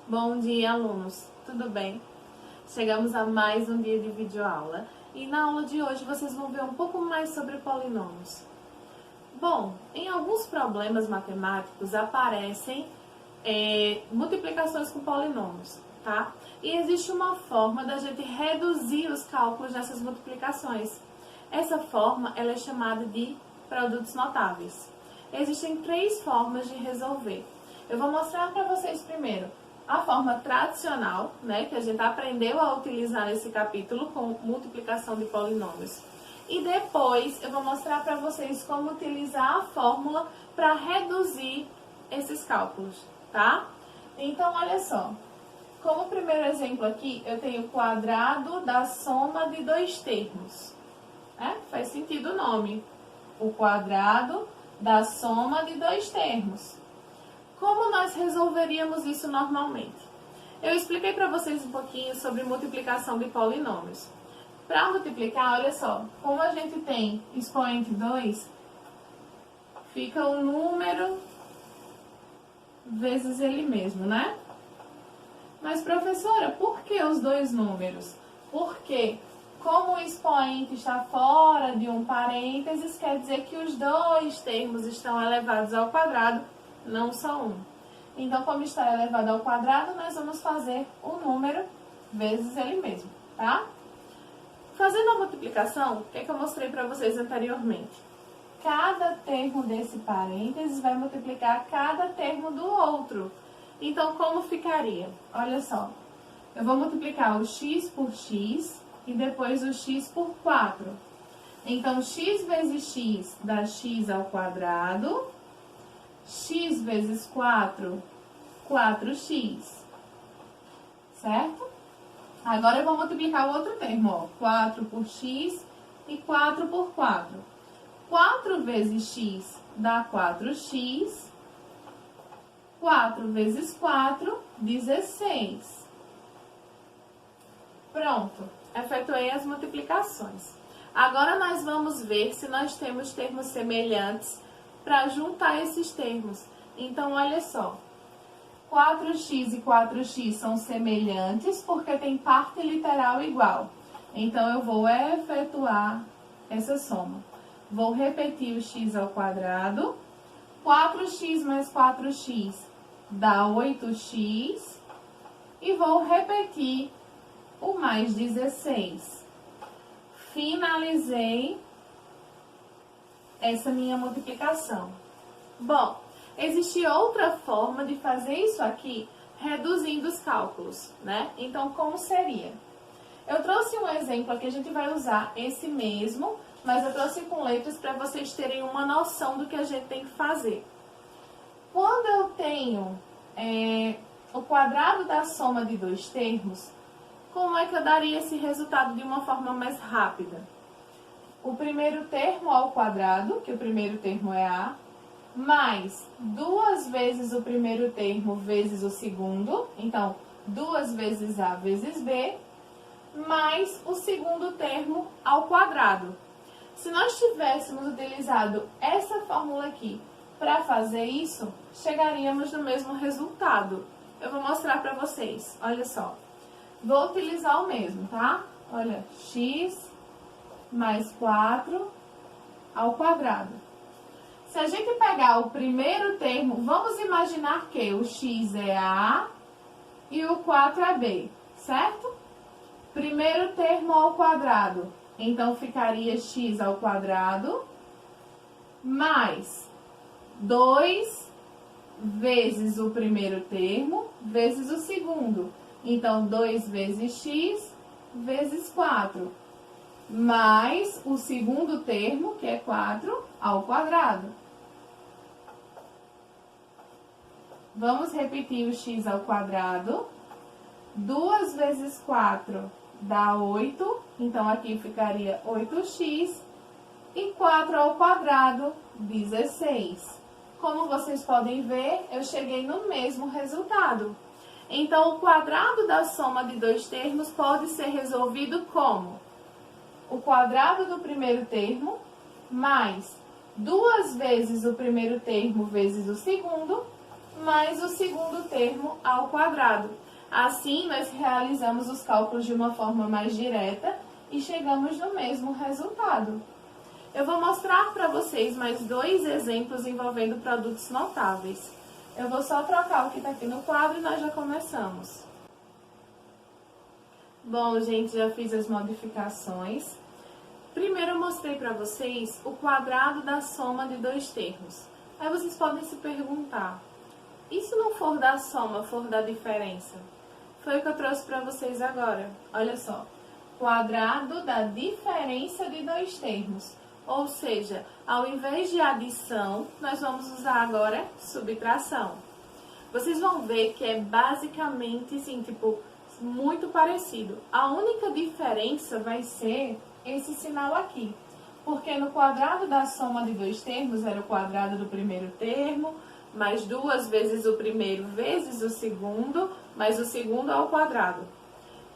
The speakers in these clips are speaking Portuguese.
Bom dia, alunos! Tudo bem? Chegamos a mais um dia de videoaula e na aula de hoje vocês vão ver um pouco mais sobre polinômios. Bom, em alguns problemas matemáticos aparecem multiplicações com polinômios, tá? E existe uma forma da gente reduzir os cálculos dessas multiplicações. Essa forma ela é chamada de produtos notáveis. Existem três formas de resolver. Eu vou mostrar para vocês primeiro a forma tradicional, né, que a gente aprendeu a utilizar nesse capítulo com multiplicação de polinômios. E depois eu vou mostrar para vocês como utilizar a fórmula para reduzir esses cálculos, tá? Então, olha só. Como primeiro exemplo aqui, eu tenho o quadrado da soma de dois termos. Faz sentido o nome. O quadrado da soma de dois termos. Como nós resolveríamos isso normalmente? Eu expliquei para vocês um pouquinho sobre multiplicação de polinômios. Para multiplicar, olha só, como a gente tem expoente 2, fica o número vezes ele mesmo, né? Mas, professora, por que os dois números? Porque, como o expoente está fora de um parênteses, quer dizer que os dois termos estão elevados ao quadrado, não só um. Então, como está elevado ao quadrado, nós vamos fazer o número vezes ele mesmo, tá? Fazendo a multiplicação, o que eu mostrei para vocês anteriormente? Cada termo desse parênteses vai multiplicar cada termo do outro. Então, como ficaria? Olha só, eu vou multiplicar o x por x e depois o x por 4. Então, x vezes x dá x ao quadrado. X vezes 4, 4x, certo? Agora eu vou multiplicar o outro termo, ó, 4 por x e 4 por 4. 4 vezes x dá 4x, 4 vezes 4, 16. Pronto, efetuei as multiplicações. Agora nós vamos ver se nós temos termos semelhantes para juntar esses termos. Então, olha só. 4x e 4x são semelhantes porque tem parte literal igual. Então, eu vou efetuar essa soma. Vou repetir o x ao quadrado. 4x mais 4x dá 8x. E vou repetir o mais 16. Finalizei essa minha multiplicação. Bom, existe outra forma de fazer isso aqui, reduzindo os cálculos, né? Então, como seria? Eu trouxe um exemplo aqui, a gente vai usar esse mesmo, mas eu trouxe com letras para vocês terem uma noção do que a gente tem que fazer. Quando eu tenho o quadrado da soma de dois termos, como é que eu daria esse resultado de uma forma mais rápida? O primeiro termo ao quadrado, que o primeiro termo é A, mais 2 vezes o primeiro termo vezes o segundo, então 2 vezes A vezes B, mais o segundo termo ao quadrado. Se nós tivéssemos utilizado essa fórmula aqui para fazer isso, chegaríamos no mesmo resultado. Eu vou mostrar para vocês, olha só. Vou utilizar o mesmo, tá? Olha, x mais 4 ao quadrado. Se a gente pegar o primeiro termo, vamos imaginar que o x é A e o 4 é B, certo? Primeiro termo ao quadrado, então ficaria x ao quadrado mais 2 vezes o primeiro termo vezes o segundo. Então, 2 vezes x vezes 4. Mais o segundo termo, que é 4, ao quadrado. Vamos repetir o x ao quadrado. 2 vezes 4 dá 8, então aqui ficaria 8x. E 4 ao quadrado, 16. Como vocês podem ver, eu cheguei no mesmo resultado. Então, o quadrado da soma de dois termos pode ser resolvido como? O quadrado do primeiro termo, mais 2 vezes o primeiro termo vezes o segundo, mais o segundo termo ao quadrado. Assim, nós realizamos os cálculos de uma forma mais direta e chegamos no mesmo resultado. Eu vou mostrar para vocês mais dois exemplos envolvendo produtos notáveis. Eu vou só trocar o que está aqui no quadro e nós já começamos. Bom, gente, já fiz as modificações. Primeiro eu mostrei para vocês o quadrado da soma de dois termos. Aí vocês podem se perguntar, e se não for da soma, for da diferença? Foi o que eu trouxe para vocês agora. Olha só, quadrado da diferença de dois termos. Ou seja, ao invés de adição, nós vamos usar agora subtração. Vocês vão ver que é basicamente, assim, tipo, muito parecido. A única diferença vai ser esse sinal aqui. Porque no quadrado da soma de dois termos era o quadrado do primeiro termo, mais duas vezes o primeiro vezes o segundo, mais o segundo ao quadrado.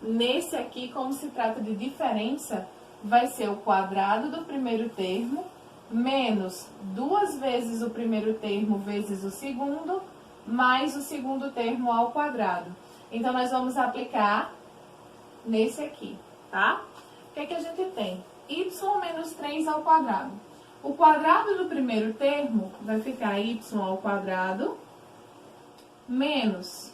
Nesse aqui, como se trata de diferença, vai ser o quadrado do primeiro termo, menos duas vezes o primeiro termo vezes o segundo, mais o segundo termo ao quadrado. Então, nós vamos aplicar nesse aqui, tá? O que é que a gente tem? Y menos 3 ao quadrado. O quadrado do primeiro termo vai ficar y ao quadrado, menos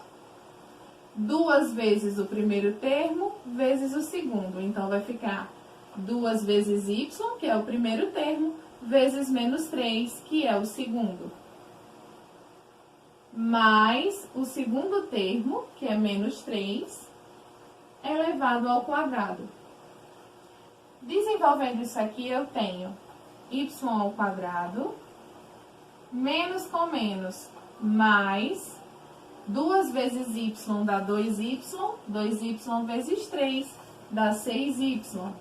duas vezes o primeiro termo, vezes o segundo. Então, vai ficar 2 vezes y, que é o primeiro termo, vezes menos 3, que é o segundo. Mais o segundo termo, que é menos 3, elevado ao quadrado. Desenvolvendo isso aqui, eu tenho y ao quadrado, menos com menos, mais 2 vezes y dá 2y, 2y vezes 3 dá 6y.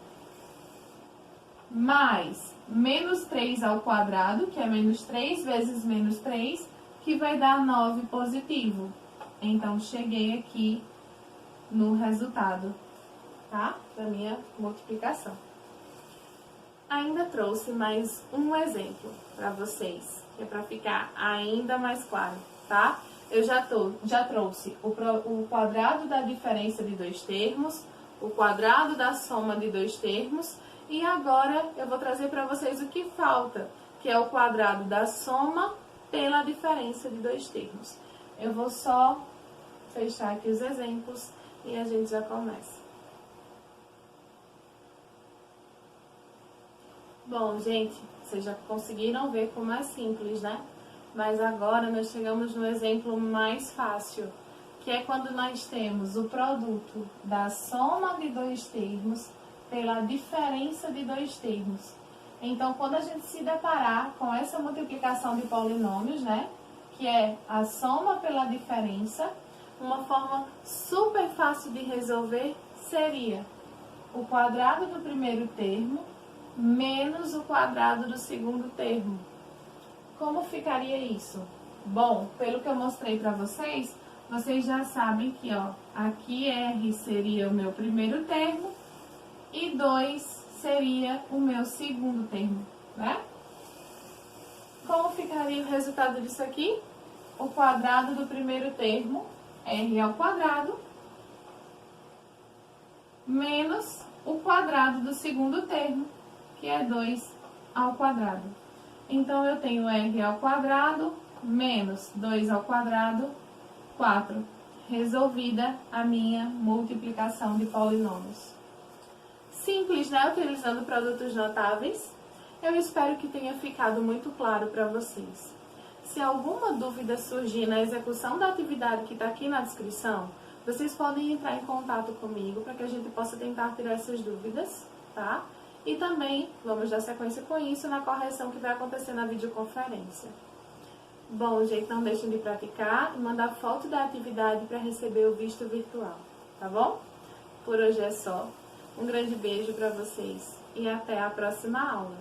Mais menos 3 ao quadrado, que é menos 3 vezes menos 3, que vai dar 9 positivo. Então, cheguei aqui no resultado, tá? Da minha multiplicação. Ainda trouxe mais um exemplo para vocês, que é para ficar ainda mais claro, tá? Eu já trouxe o quadrado da diferença de dois termos, o quadrado da soma de dois termos, e agora eu vou trazer para vocês o que falta, que é o quadrado da soma pela diferença de dois termos. Eu vou só fechar aqui os exemplos e a gente já começa. Bom, gente, vocês já conseguiram ver como é simples, né? Mas agora nós chegamos no exemplo mais fácil, que é quando nós temos o produto da soma de dois termos pela diferença de dois termos. Então, quando a gente se deparar com essa multiplicação de polinômios, né, que é a soma pela diferença, uma forma super fácil de resolver seria o quadrado do primeiro termo menos o quadrado do segundo termo. Como ficaria isso? Bom, pelo que eu mostrei para vocês, vocês já sabem que, ó, aqui R seria o meu primeiro termo e 2 seria o meu segundo termo, né? Como ficaria o resultado disso aqui? O quadrado do primeiro termo, R ao quadrado, menos o quadrado do segundo termo, que é 2 ao quadrado. Então, eu tenho R ao quadrado menos 2 ao quadrado, 4. Resolvida a minha multiplicação de polinômios. Simples, né? Utilizando produtos notáveis. Eu espero que tenha ficado muito claro para vocês. Se alguma dúvida surgir na execução da atividade que está aqui na descrição, vocês podem entrar em contato comigo para que a gente possa tentar tirar essas dúvidas, tá? E também vamos dar sequência com isso na correção que vai acontecer na videoconferência. Bom, gente, não deixem de praticar e mandar foto da atividade para receber o visto virtual, tá bom? Por hoje é só. Um grande beijo para vocês e até a próxima aula.